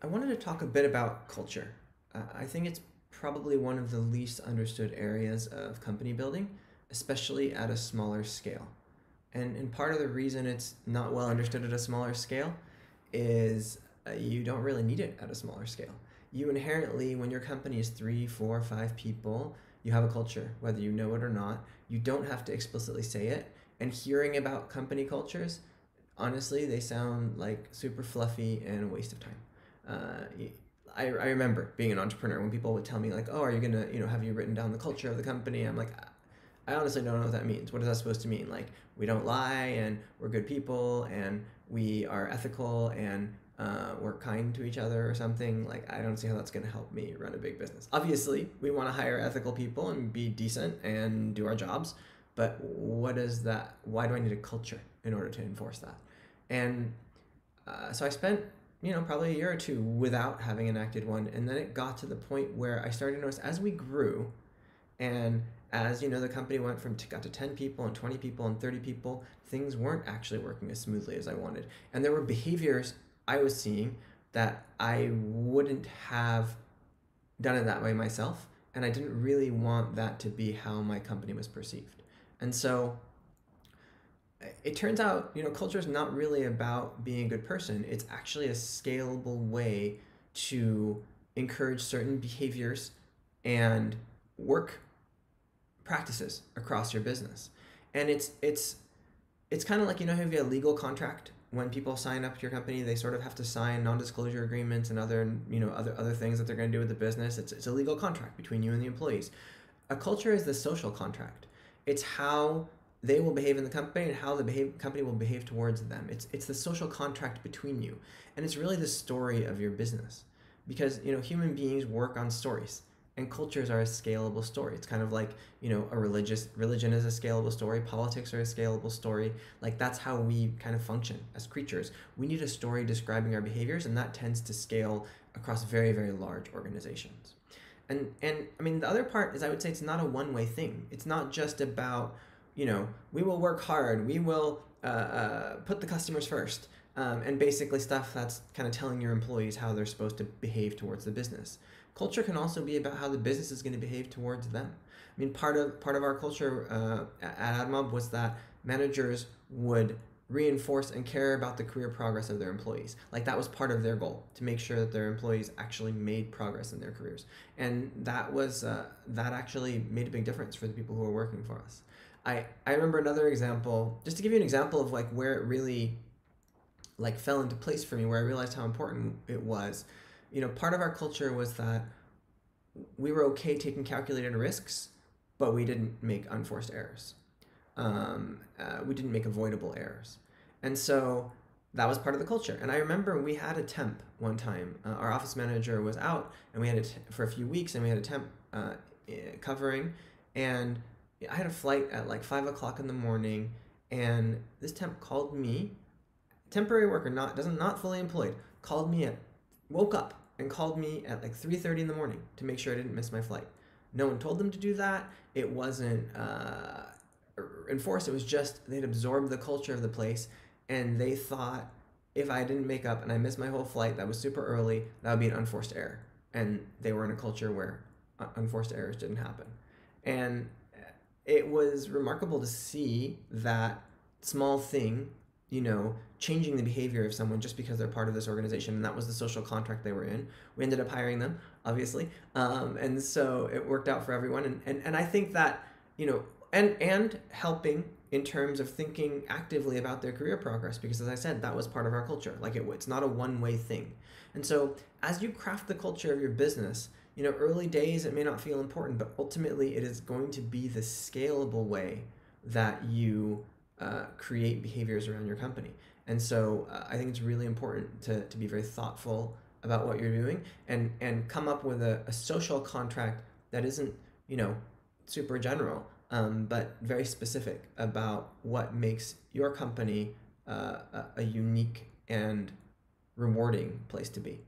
I wanted to talk a bit about culture. I think it's probably one of the least understood areas of company building, especially at a smaller scale. And part of the reason it's not well understood at a smaller scale is you don't really need it at a smaller scale. You inherently, when your company is three, four, five people, you have a culture, whether you know it or not. You don't have to explicitly say it. And hearing about company cultures, honestly, they sound like super fluffy and a waste of time. Uh, I remember being an entrepreneur when people would tell me like, "Oh, are you gonna, have you written down the culture of the company?" I'm like, I honestly don't know what that means. What is that supposed to mean? Like, we don't lie, and we're good people, and we are ethical, and we're kind to each other, or something. Like, I don't see how that's going to help me run a big business. Obviously, we want to hire ethical people and be decent and do our jobs, but what is that? Why do I need a culture in order to enforce that? And so I spent, probably a year or two without having enacted one, and then it got to the point where I started to notice as we grew and as the company went from got to 10 people and 20 people and 30 people, things weren't actually working as smoothly as I wanted. And there were behaviors I was seeing that I wouldn't have done it that way myself. And I didn't really want that to be how my company was perceived. And so it turns out, culture is not really about being a good person. It's actually a scalable way to encourage certain behaviors and work practices across your business. And it's kind of like, if you have a legal contract, when people sign up to your company, they sort of have to sign non-disclosure agreements and other things that they're going to do with the business. It's a legal contract between you and the employees. A culture is the social contract. It's how they will behave in the company and how the company will behave towards them. It's the social contract between you, and it's really the story of your business, because human beings work on stories, and cultures are a scalable story. It's kind of like a religion is a scalable story, politics are a scalable story. Like, that's how we kind of function as creatures. We need a story describing our behaviors, and that tends to scale across very, very large organizations. And I mean, the other part is, I would say, it's not a one-way thing. It's not just about, we will work hard, we will put the customers first, and basically stuff that's kind of telling your employees how they're supposed to behave towards the business. Culture can also be about how the business is going to behave towards them. I mean, part of our culture at AdMob was that managers would reinforce and care about the career progress of their employees. Like, that was part of their goal, to make sure that their employees actually made progress in their careers. And that actually made a big difference for the people who were working for us. I remember another example, just to give you an example of like where it really like fell into place for me, where I realized how important it was. Part of our culture was that we were okay taking calculated risks, but we didn't make unforced errors. We didn't make avoidable errors. And so that was part of the culture. And I remember we had a temp one time. Our office manager was out, and we had it for a few weeks, and we had a temp covering. And I had a flight at like 5 o'clock in the morning, and this temp called me, temporary worker, not fully employed, called me at woke up and called me at like 3:30 in the morning to make sure I didn't miss my flight. No one told them to do that. It wasn't enforced. It was just they'd absorbed the culture of the place, and they thought if I didn't make up and I missed my whole flight that was super early, that would be an unforced error. And they were in a culture where unforced errors didn't happen. And it was remarkable to see that small thing, changing the behavior of someone just because they're part of this organization. And that was the social contract they were in. We ended up hiring them, obviously. And so it worked out for everyone. And I think that, and helping in terms of thinking actively about their career progress, because as I said, that was part of our culture. Like, it's not a one-way thing. And so as you craft the culture of your business, early days it may not feel important, but ultimately it is going to be the scalable way that you create behaviors around your company. And so I think it's really important to be very thoughtful about what you're doing, and come up with a social contract that isn't, super general, but very specific about what makes your company a unique and rewarding place to be.